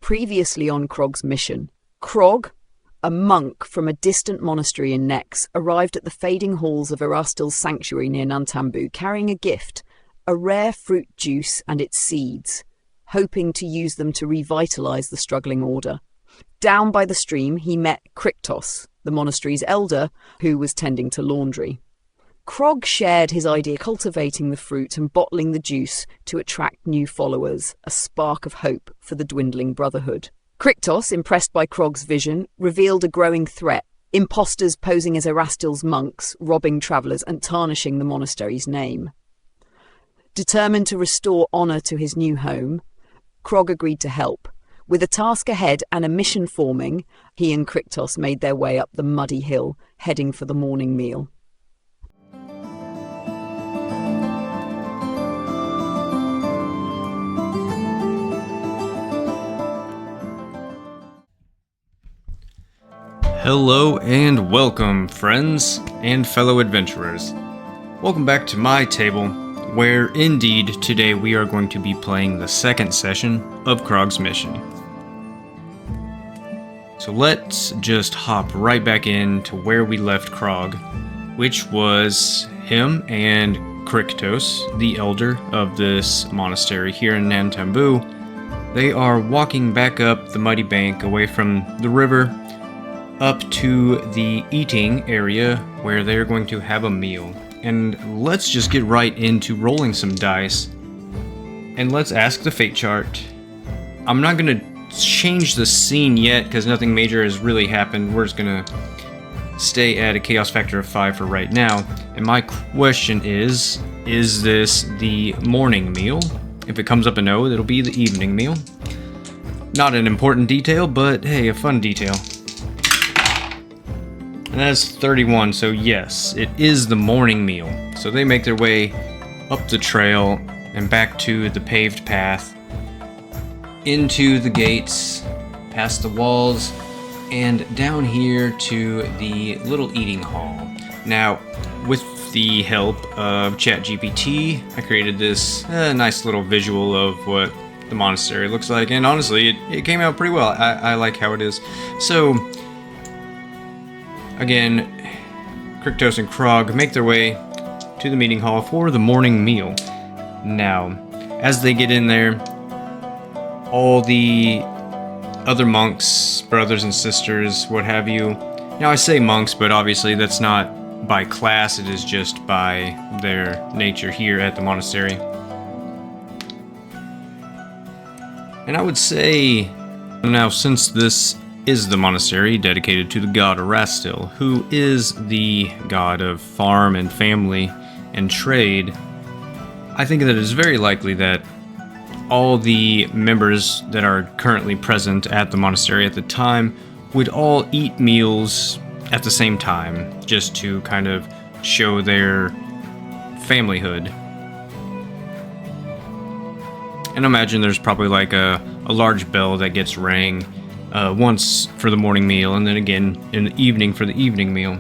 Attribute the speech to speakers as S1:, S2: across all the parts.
S1: Previously on Krog's mission, Krog, a monk from a distant monastery in Nex, arrived at the fading halls of Erastil's sanctuary near Nantambu carrying a gift, a rare fruit juice and its seeds, hoping to use them to revitalize the struggling order. Down by the stream, he met Kriktos, the monastery's elder, who was tending to laundry. Krog shared his idea of cultivating the fruit and bottling the juice to attract new followers, a spark of hope for the dwindling brotherhood. Kriktos, impressed by Krog's vision, revealed a growing threat, imposters posing as Erastil's monks, robbing travellers and tarnishing the monastery's name. Determined to restore honour to his new home, Krog agreed to help. With a task ahead and a mission forming, he and Kriktos made their way up the muddy hill, heading for the morning meal.
S2: Hello and welcome, friends and fellow adventurers. Welcome back to my table, where indeed today we are going to be playing the second session of Krog's mission. So let's just hop right back into where we left Krog, which was him and Kriktos, the elder of this monastery here in Nantambu. They are walking back up the muddy bank away from the river up to the eating area where they're going to have a meal. And let's just get right into rolling some dice. And let's ask the fate chart. I'm not going to change the scene yet because nothing major has really happened. We're just going to stay at a chaos factor of 5 for right now. And my question is this the morning meal? If it comes up a no, it'll be the evening meal. Not an important detail, but hey, a fun detail. And that's 31, so yes, it is the morning meal. So they make their way up the trail and back to the paved path, into the gates, past the walls, and down here to the little eating hall. Now, with the help of ChatGPT, I created this nice little visual of what the monastery looks like, and honestly, it came out pretty well. I like how it is. So, again, Kriktos and Krog make their way to the meeting hall for the morning meal. Now, as they get in there, all the other monks, brothers and sisters, what have you. Now, I say monks, but obviously that's not by class, it is just by their nature here at the monastery. And I would say, now since this is the monastery dedicated to the god Erastil, who is the god of farm and family and trade, I think that it is very likely that all the members that are currently present at the monastery at the time would all eat meals at the same time, just to kind of show their familyhood. And imagine there's probably like a large bell that gets rang once for the morning meal, and then again in the evening for the evening meal.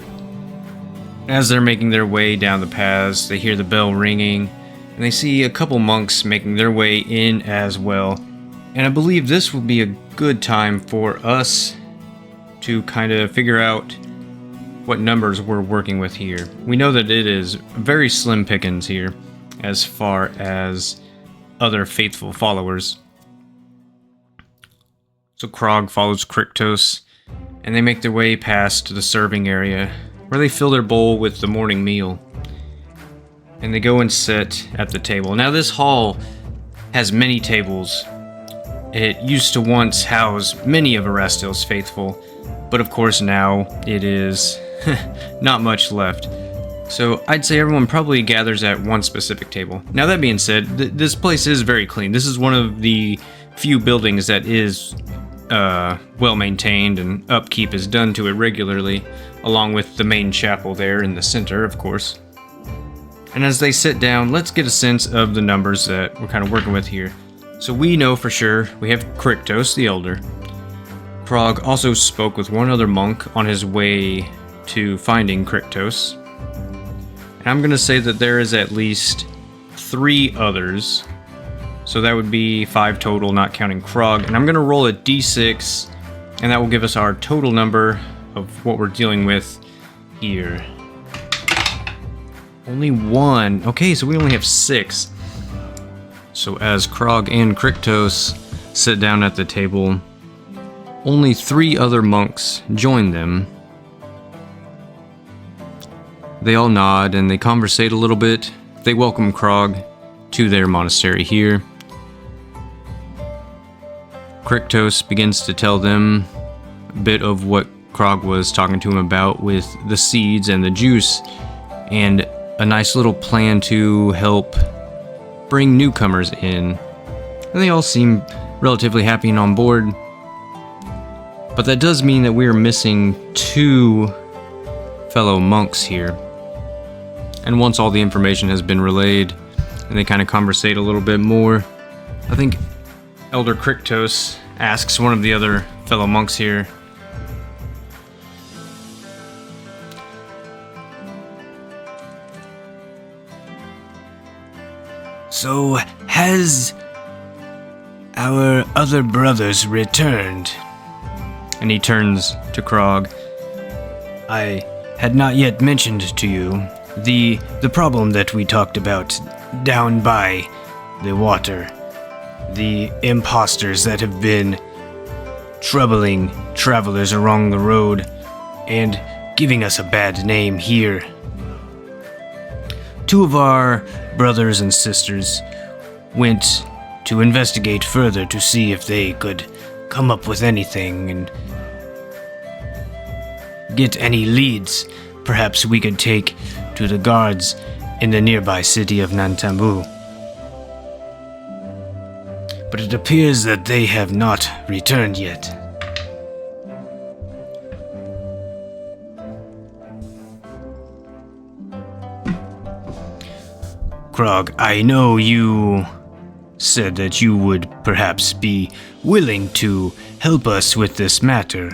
S2: As they're making their way down the paths, they hear the bell ringing, and they see a couple monks making their way in as well. And I believe this will be a good time for us to kind of figure out what numbers we're working with here. We know that it is very slim pickings here as far as other faithful followers. So Krog follows Kriktos, and they make their way past the serving area, where they fill their bowl with the morning meal. And they go and sit at the table. Now this hall has many tables. It used to once house many of Erastil's faithful, but of course now it is not much left. So I'd say everyone probably gathers at one specific table. Now that being said, this place is very clean. This is one of the few buildings that is well maintained, and upkeep is done to it regularly, along with the main chapel there in the center, of course. And as they sit down, let's get a sense of the numbers that we're kind of working with here. So we know for sure we have Kriktos, the elder. Krog also spoke with one other monk on his way to finding Kriktos. And I'm going to say that there is at least 3 others. So that would be 5 total, not counting Krog. And I'm going to roll a d6, and that will give us our total number of what we're dealing with here. Only 1. Okay, so we only have 6. So as Krog and Kryktos sit down at the table, only 3 other monks join them. They all nod and they conversate a little bit. They welcome Krog to their monastery here. Kryktos begins to tell them a bit of what Krog was talking to him about with the seeds and the juice, and a nice little plan to help bring newcomers in. And they all seem relatively happy and on board. But that does mean that we are missing 2 fellow monks here. And once all the information has been relayed, and they kind of conversate a little bit more, I think Elder Kryktos asks one of the other fellow monks here,
S3: "So, has our other brothers returned?"
S2: and he turns to Krog.
S3: "I had not yet mentioned to you the problem that we talked about down by the water. The imposters that have been troubling travelers along the road and giving us a bad name here. 2 of our brothers and sisters went to investigate further to see if they could come up with anything and get any leads perhaps we could take to the guards in the nearby city of Nantambu. But it appears that they have not returned yet." "Krog, I know you said that you would perhaps be willing to help us with this matter.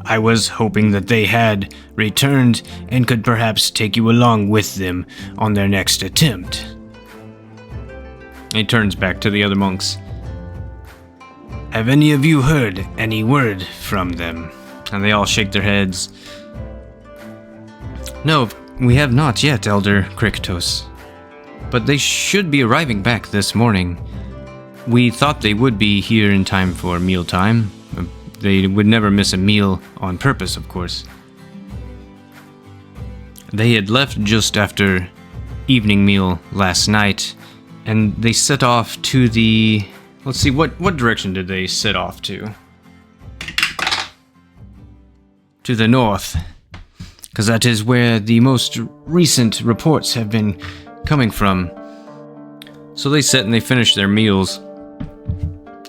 S3: I was hoping that they had returned and could perhaps take you along with them on their next attempt."
S2: He turns back to the other monks.
S3: "Have any of you heard any word from them?"
S2: And they all shake their heads. "No, we have not yet, Elder Kryktos. But they should be arriving back this morning. We thought they would be here in time for mealtime. They would never miss a meal on purpose, of course. They had left just after evening meal last night, and they set off to the... Let's see, what direction did they set off to? To the north, because that is where the most recent reports have been coming from." So they sit and they finish their meals.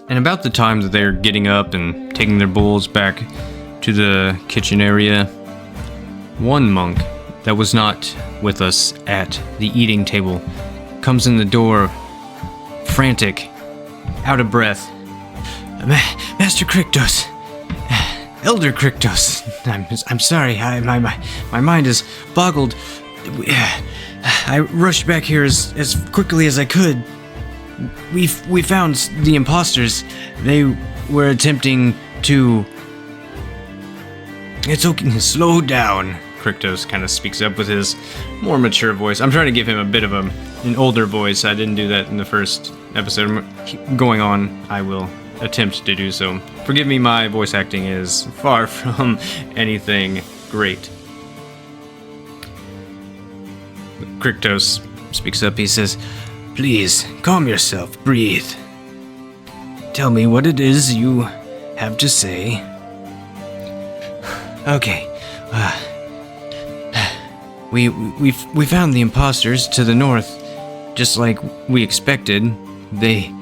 S2: And about the time that they're getting up and taking their bowls back to the kitchen area, one monk that was not with us at the eating table comes in the door, frantic, out of breath.
S3: "Master Kryktos, Elder Kryktos, I'm sorry, my mind is boggled. I rushed back here as quickly as I could. We found the imposters. They were attempting to..." "It's okay, slow down."
S2: Kryktos kind of speaks up with his more mature voice. I'm trying to give him a bit of an older voice. I didn't do that in the first episode. Going on, I will attempt to do so. Forgive me, my voice acting is far from anything great. Kryktos speaks up. He says,
S3: "Please, calm yourself, breathe. Tell me what it is you have to say." "Okay, we found the imposters to the north, just like we expected. They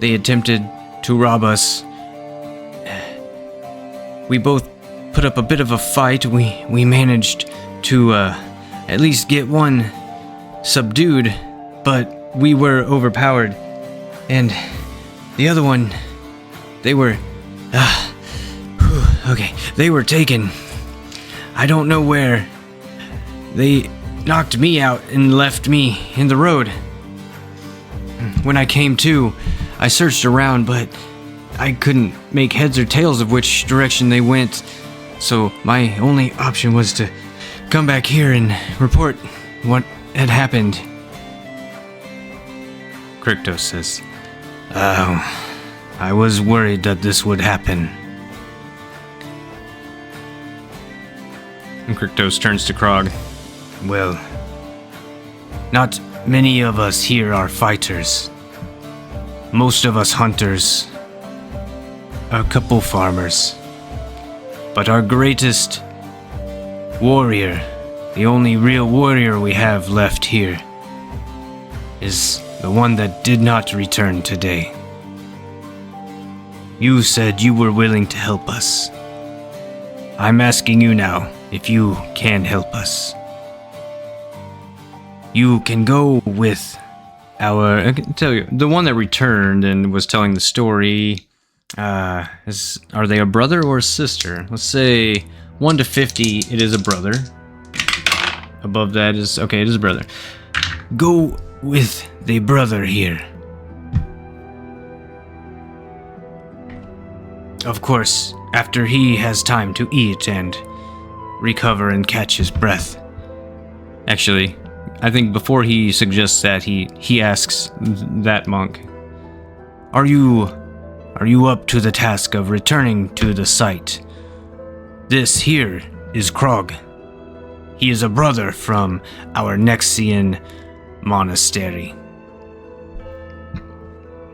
S3: attempted to rob us. We both put up a bit of a fight. We managed to at least get one subdued, but we were overpowered. And the other one, they were taken. I don't know where. They knocked me out and left me in the road. When I came to, I searched around, but I couldn't make heads or tails of which direction they went. So my only option was to come back here and report what had happened.
S2: Kryktos says,
S3: I was worried that this would happen.
S2: And Kryktos turns to Krog.
S3: Well, not many of us here are fighters. Most of us hunters. A couple farmers. But our greatest warrior, the only real warrior we have left here, is the one that did not return today. You said you were willing to help us. I'm asking you now if you can help us. You can go with
S2: I can tell you, the one that returned and was telling the story, are they a brother or a sister? Let's say 1 to 50, it is a brother. Above that is, okay, it is a brother.
S3: Go with the brother here. Of course, after he has time to eat and recover and catch his breath.
S2: Actually, I think before he suggests that, he asks that monk,
S3: Are you up to the task of returning to the site? This here is Krog. He is a brother from our Nexian monastery.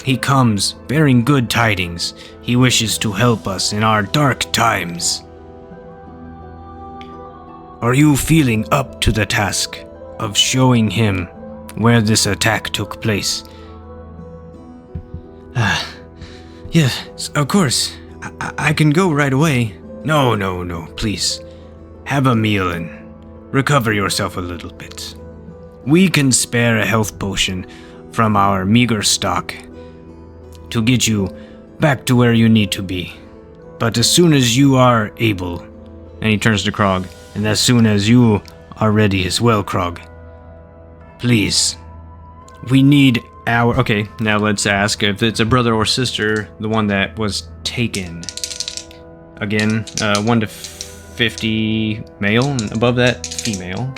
S3: He comes bearing good tidings. He wishes to help us in our dark times. Are you feeling up to the task of showing him where this attack took place? Yes, of course. I can go right away. No, please. Have a meal and recover yourself a little bit. We can spare a health potion from our meager stock to get you back to where you need to be. But as soon as you are able,
S2: and he turns to Krog,
S3: and as soon as you are ready as well, Krog, please, we need our...
S2: Okay, now let's ask if it's a brother or sister, the one that was taken. Again, 1 to 50 male, and above that, female.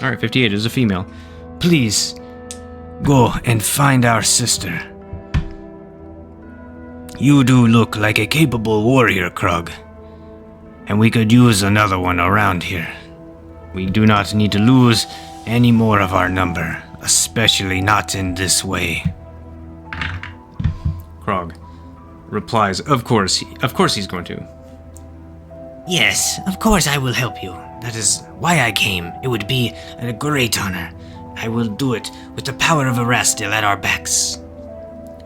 S2: Alright, 58 is a female.
S3: Please, go and find our sister. You do look like a capable warrior, Krog, and we could use another one around here. We do not need to lose any more of our number, especially not in this way.
S2: Krog replies, of course he's going to.
S4: Yes, of course I will help you. That is why I came. It would be a great honor. I will do it with the power of Erastil at our backs.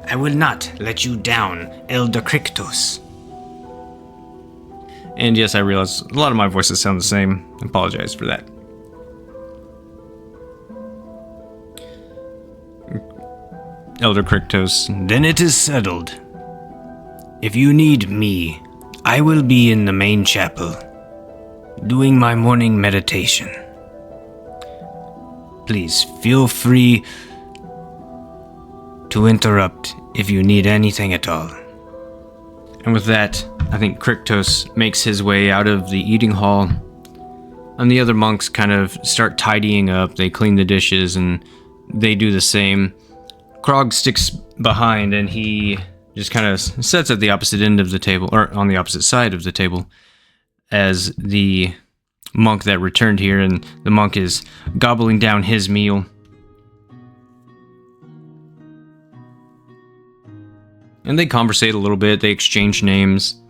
S4: I will not let you down, Elder Kryktos.
S2: And yes, I realize a lot of my voices sound the same. I apologize for that. Elder Kryktos.
S3: Then it is settled. If you need me, I will be in the main chapel, doing my morning meditation. Please feel free to interrupt if you need anything at all.
S2: And with that, I think Kryktos makes his way out of the eating hall, and the other monks kind of start tidying up. They clean the dishes, and they do the same. Krog sticks behind, and he just kind of sits at the opposite end of the table, or on the opposite side of the table, as the monk that returned here, and the monk is gobbling down his meal. And they conversate a little bit, they exchange names,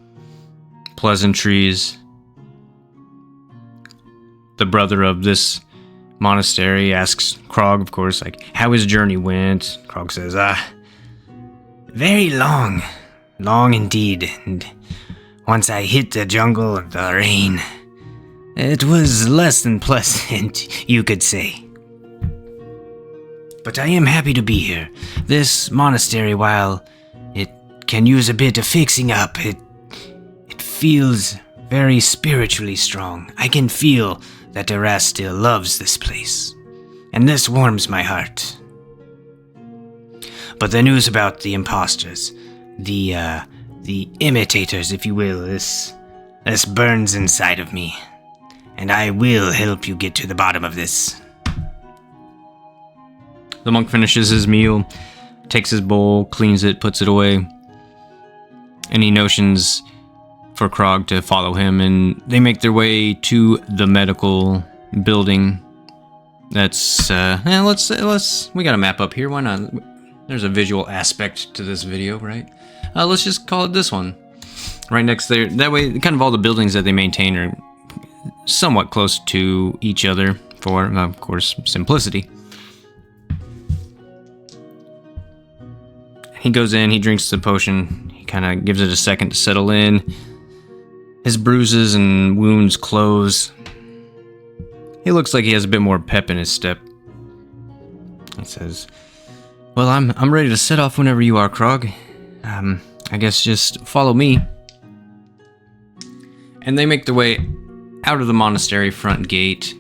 S2: pleasantries. The brother of this monastery asks Krog, of course, like, how his journey went. Krog says,
S4: Very long indeed, and once I hit the jungle of the rain, it was less than pleasant, you could say. But I am happy to be here. This monastery, while it can use a bit of fixing up, it feels very spiritually strong. I can feel that Erastil loves this place, and this warms my heart.
S3: But the news about the imposters, the imitators, if you will, this burns inside of me. And I will help you get to the bottom of this.
S2: The monk finishes his meal, takes his bowl, cleans it, puts it away, and he motions for Krog to follow him, and they make their way to the medical building. That's, we got a map up here, why not? There's a visual aspect to this video, right? Let's just call it this one. Right next there, that way, kind of all the buildings that they maintain are somewhat close to each other for, of course, simplicity. He goes in, he drinks the potion, he kind of gives it a second to settle in. His bruises and wounds close. He looks like he has a bit more pep in his step. He says, "Well, I'm ready to set off whenever you are, Krog. I guess just follow me." And they make their way out of the monastery front gate.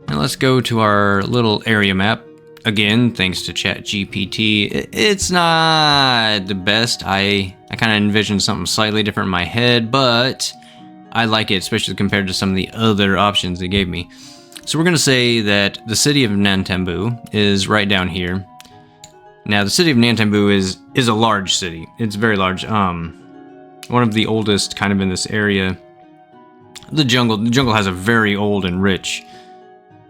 S2: And let's go to our little area map. Again, thanks to ChatGPT, it's not the best. I kind of envisioned something slightly different in my head, but I like it, especially compared to some of the other options they gave me. So we're going to say that the city of Nantambu is right down here. Now, the city of Nantambu is a large city. It's very large. One of the oldest kind of in this area. The jungle has a very old and rich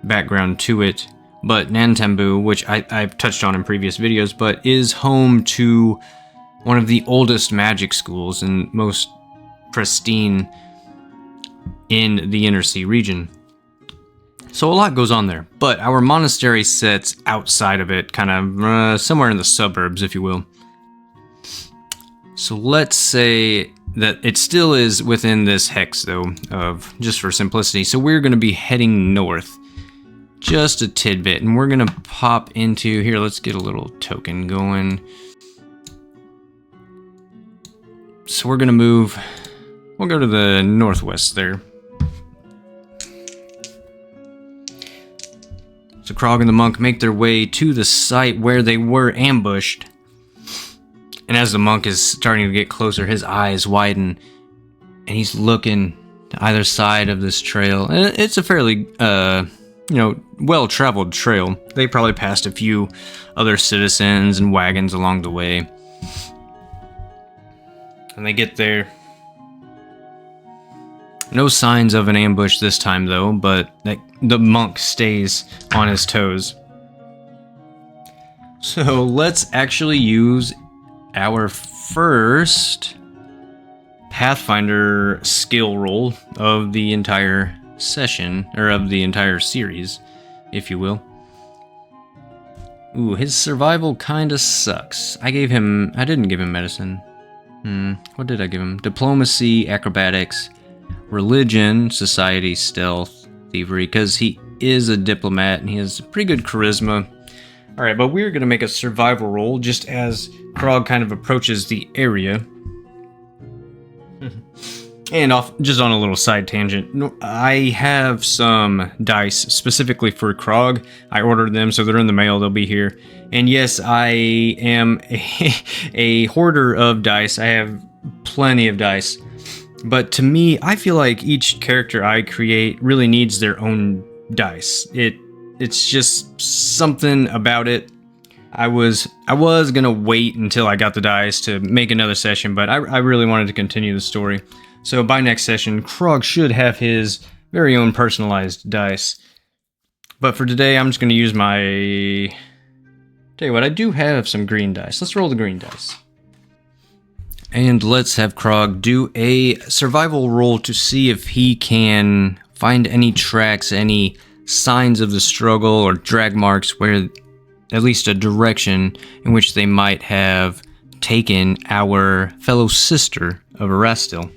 S2: background to it. But Nantambu, which I've touched on in previous videos, but is home to one of the oldest magic schools and most pristine in the Inner Sea region. So a lot goes on there, but our monastery sits outside of it, kind of somewhere in the suburbs, if you will. So let's say that it still is within this hex, though, of just for simplicity. So we're going to be heading north. Just a tidbit, and we're gonna pop into here. Let's get a little token going. So we're gonna move. We'll go to the northwest there. So Krog and the monk make their way to the site where they were ambushed. And as the monk is starting to get closer, his eyes widen, and he's looking to either side of this trail. And it's a fairly well-traveled trail. They probably passed a few other citizens and wagons along the way. And they get there. No signs of an ambush this time, though, but the monk stays on his toes. So let's actually use our first Pathfinder skill roll of the entire session, or of the entire series, if you will. Ooh, his survival kinda sucks. I didn't give him medicine. What did I give him? Diplomacy, acrobatics, religion, society, stealth, thievery, because he is a diplomat and he has pretty good charisma. Alright, but we're gonna make a survival roll just as Krog kind of approaches the area. And just on a little side tangent, I have some dice specifically for Krog. I ordered them, so they're in the mail, they'll be here. And yes, I am a hoarder of dice. I have plenty of dice. But to me, I feel like each character I create really needs their own dice. It's just something about it. I was gonna wait until I got the dice to make another session, but I really wanted to continue the story. So by next session, Krog should have his very own personalized dice. But for today, I'm just going to use my... Tell you what, I do have some green dice. Let's roll the green dice. And let's have Krog do a survival roll to see if he can find any tracks, any signs of the struggle or drag marks where at least a direction in which they might have taken our fellow sister of Erastil.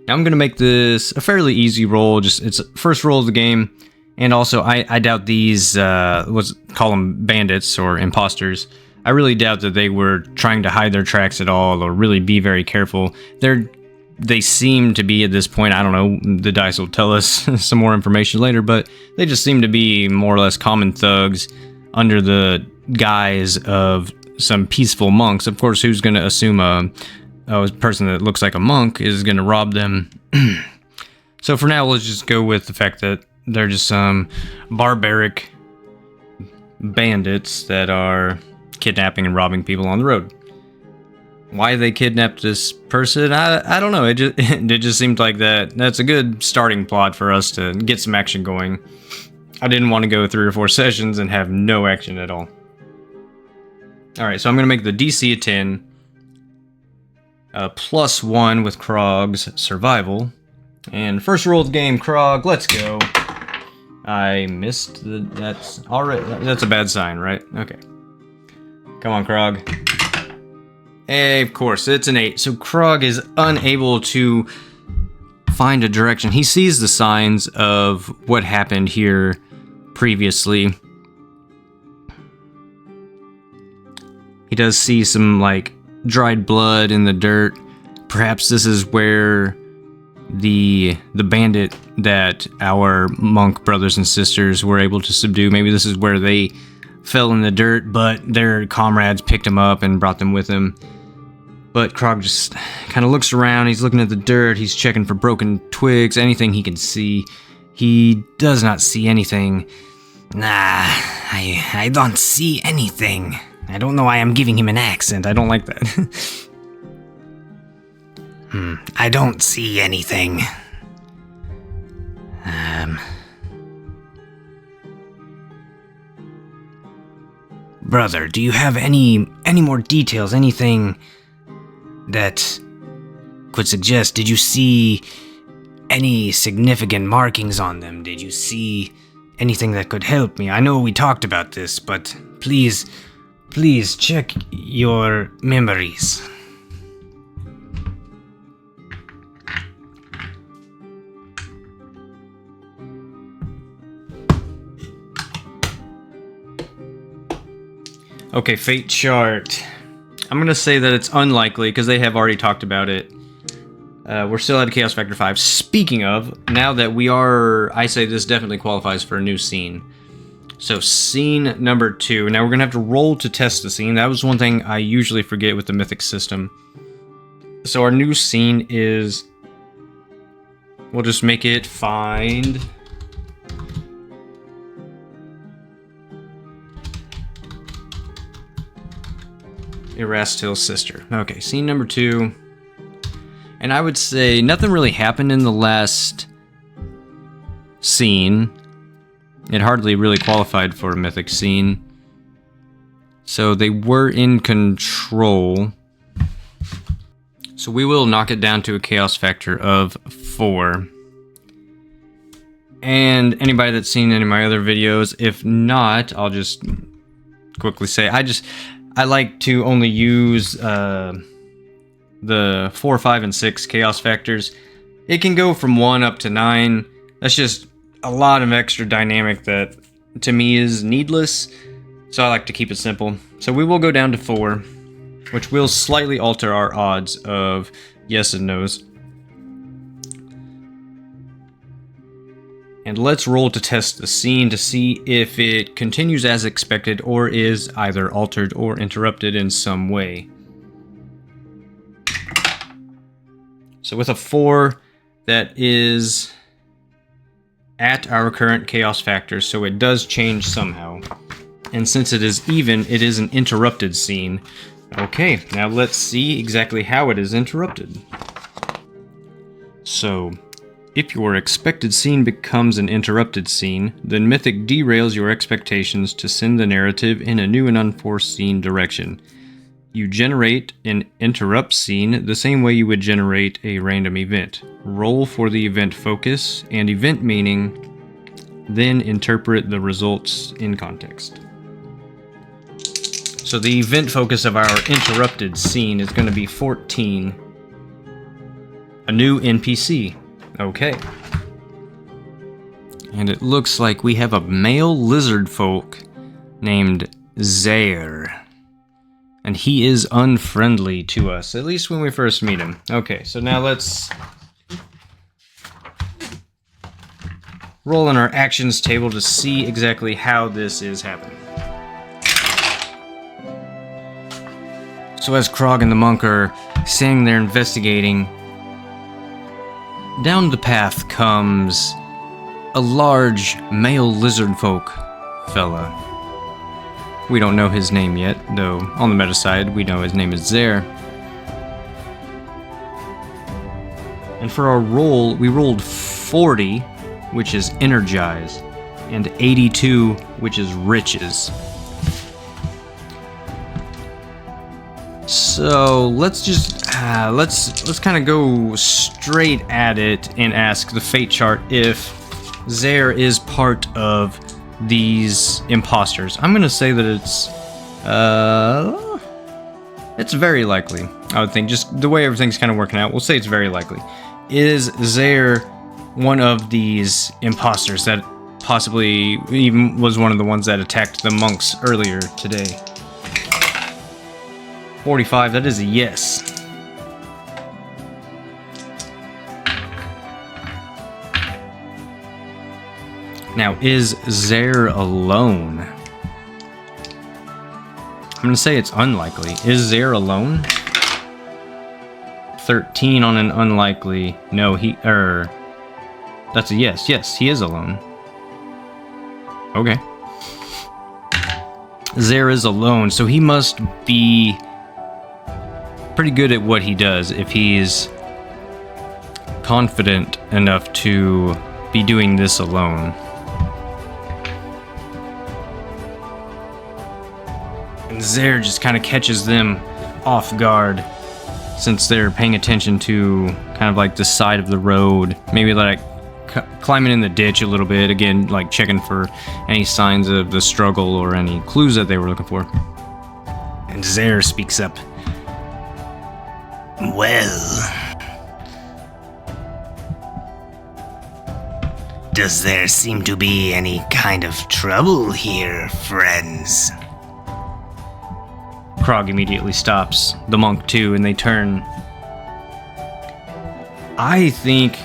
S2: Now I'm going to make this a fairly easy roll, it's first roll of the game, and also I doubt these, let's call them bandits or imposters, I really doubt that they were trying to hide their tracks at all or really be very careful. They seem to be at this point, I don't know, the dice will tell us some more information later, but they just seem to be more or less common thugs under the guise of some peaceful monks. Of course, who's going to assume a person that looks like a monk is going to rob them? So for now, let's just go with the fact that they're just some barbaric bandits that are kidnapping and robbing people on the road. Why they kidnapped this person, I don't know. It just seemed like that's a good starting plot for us to get some action going. I didn't want to go 3 or 4 sessions and have no action at all. Alright, so I'm going to make the DC a 10. +1 with Krog's survival. And first roll of the game, Krog, let's go. I missed that's a bad sign, right? Okay. Come on, Krog. Hey, of course, it's an 8. So Krog is unable to find a direction. He sees the signs of what happened here previously. He does see some, like, dried blood in the dirt. Perhaps this is where the bandit that our monk brothers and sisters were able to subdue, maybe this is where they fell in the dirt, but their comrades picked them up and brought them with them. But Krog just kind of looks around. He's looking at the dirt. He's checking for broken twigs, anything he can see. He does not see anything.
S4: Nah, I don't see anything. I don't know why I'm giving him an accent.
S2: I don't like that.
S4: I don't see anything. Brother, do you have any more details? Anything that could suggest? Did you see any significant markings on them? Did you see anything that could help me? I know we talked about this, but please check your memories.
S2: Okay, fate chart. I'm going to say that it's unlikely because they have already talked about it. We're still at a Chaos Factor 5. Speaking of, now that we are, I say this definitely qualifies for a new scene. So scene number 2. Now we're going to have to roll to test the scene. That was one thing I usually forget with the Mythic system. So our new scene is, we'll just make it find Erastil's sister. Okay, scene number 2. And I would say nothing really happened in the last scene. It hardly really qualified for a mythic scene. So they were in control. So we will knock it down to a chaos factor of 4. And anybody that's seen any of my other videos, if not, I'll just quickly say, I like to only use the 4, 5, and 6 chaos factors. It can go from 1 up to 9. That's just a lot of extra dynamic that to me is needless. So I like to keep it simple. So we will go down to 4, which will slightly alter our odds of yes and no's. And let's roll to test the scene to see if it continues as expected or is either altered or interrupted in some way. So with a 4, that is at our current chaos factor, so it does change somehow. And since it is even, it is an interrupted scene. Okay, now let's see exactly how it is interrupted. So, if your expected scene becomes an interrupted scene, then Mythic derails your expectations to send the narrative in a new and unforeseen direction. You generate an interrupt scene the same way you would generate a random event. Roll for the event focus and event meaning, then interpret the results in context. So the event focus of our interrupted scene is going to be 14. A new NPC. Okay. And it looks like we have a male lizard folk named Zaire. And he is unfriendly to us, at least when we first meet him. Okay, so now let's roll in our actions table to see exactly how this is happening. So as Krog and the monk are sitting there investigating, down the path comes a large male lizard folk fella. We don't know his name yet, though on the meta side we know his name is Zare. And for our roll, we rolled 40, which is energize, and 82, which is riches. So let's just let's kind of go straight at it and ask the fate chart if Zare is part of these imposters. I'm gonna say that it's very likely. I would think, just the way everything's kind of working out, we'll say it's very likely. Is Zare one of these imposters that possibly even was one of the ones that attacked the monks earlier today? 45, that is a yes. Now, is Zare alone? I'm gonna say it's unlikely. Is Zare alone? 13 on an unlikely. No, that's a yes. Yes, he is alone. Okay. Zare is alone, so he must be pretty good at what he does if he's confident enough to be doing this alone. And Zare just kind of catches them off guard since they're paying attention to kind of like the side of the road, maybe like climbing in the ditch a little bit, again, like checking for any signs of the struggle or any clues that they were looking for. And Zare speaks up.
S4: Well, does there seem to be any kind of trouble here, friends?
S2: Krog immediately stops, the monk too, and they turn. I think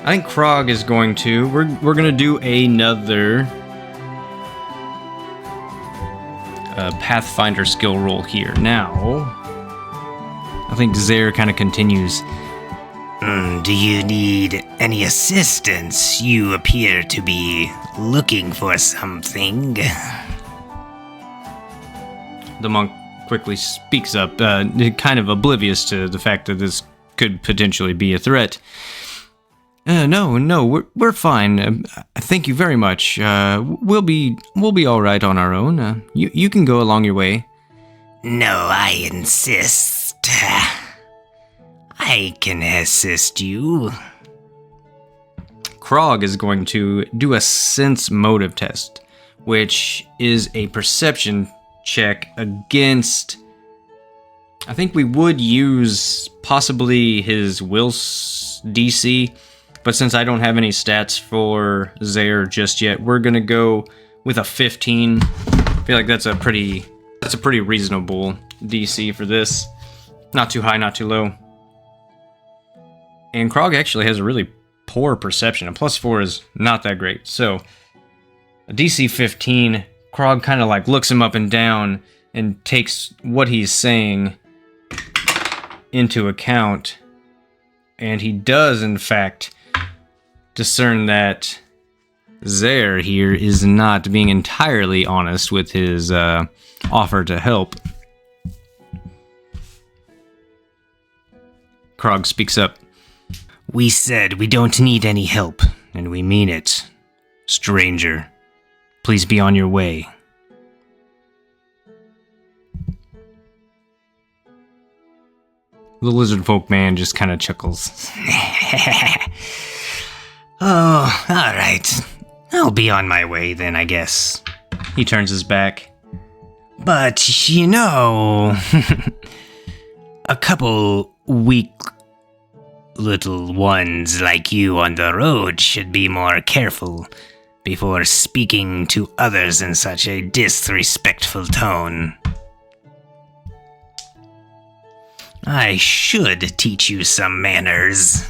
S2: Krog is going to. We're gonna do another Pathfinder skill roll here. Now, I think Zare kind of continues.
S4: Do you need any assistance? You appear to be looking for something.
S2: The monk quickly speaks up, kind of oblivious to the fact that this could potentially be a threat. No, we're fine. Thank you very much. We'll be all right on our own. You can go along your way.
S4: No, I insist. I can assist you.
S2: Krog is going to do a sense motive test, which is a perception check against. I think we would use possibly his will DC, but since I don't have any stats for Zare just yet, we're gonna go with a 15. I feel like that's a pretty reasonable DC for this. Not too high, not too low. And Krog actually has a really poor perception. A +4 is not that great. So a DC 15, Krog kind of like looks him up and down and takes what he's saying into account. And he does, in fact, discern that Zare here is not being entirely honest with his offer to help. Krog speaks up.
S4: We said we don't need any help, and we mean it. Stranger, please be on your way.
S2: The lizard folk man just kind of chuckles.
S4: Oh, alright. I'll be on my way then, I guess.
S2: He turns his back.
S4: But, you know, a couple weak little ones like you on the road should be more careful before speaking to others in such a disrespectful tone. I should teach you some manners.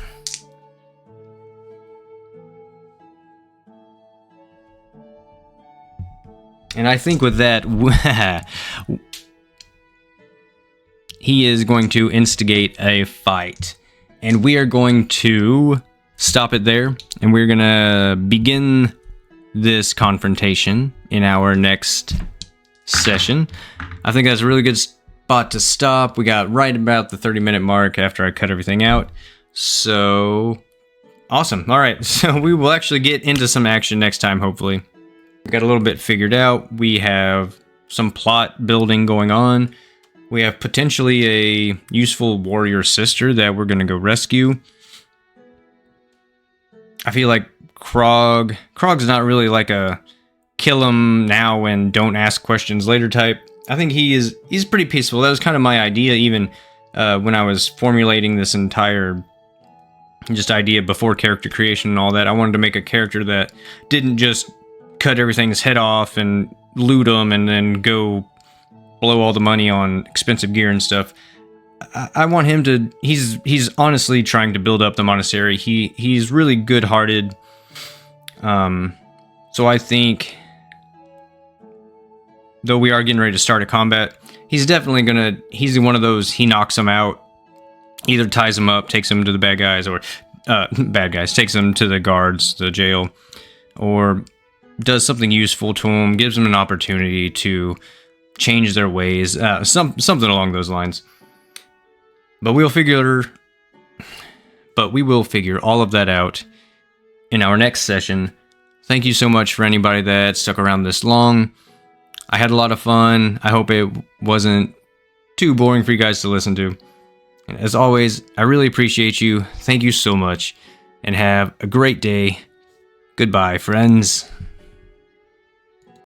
S2: And I think with that, he is going to instigate a fight. And we are going to stop it there, and we're going to begin this confrontation in our next session. I think that's a really good spot to stop. We got right about the 30-minute mark after I cut everything out. So, awesome. All right, so we will actually get into some action next time, hopefully. We got a little bit figured out. We have some plot building going on. We have potentially a useful warrior sister that we're going to go rescue. I feel like Krog's not really like a kill him now and don't ask questions later type. I think he's pretty peaceful. That was kind of my idea even when I was formulating this entire just idea before character creation and all that. I wanted to make a character that didn't just cut everything's head off and loot them and then go blow all the money on expensive gear and stuff. I want him to... He's honestly trying to build up the monastery. He's really good-hearted. So I think, though we are getting ready to start a combat, he's definitely gonna... He's one of those, he knocks them out, either ties them up, takes them to the bad guys, or... takes them to the guards, the jail, or does something useful to them, gives them an opportunity to change their ways, something along those lines. But we will figure all of that out in our next session. Thank you so much for anybody that stuck around this long. I had a lot of fun. I hope it wasn't too boring for you guys to listen to. And as always, I really appreciate you. Thank you so much, and have a great day. Goodbye, friends.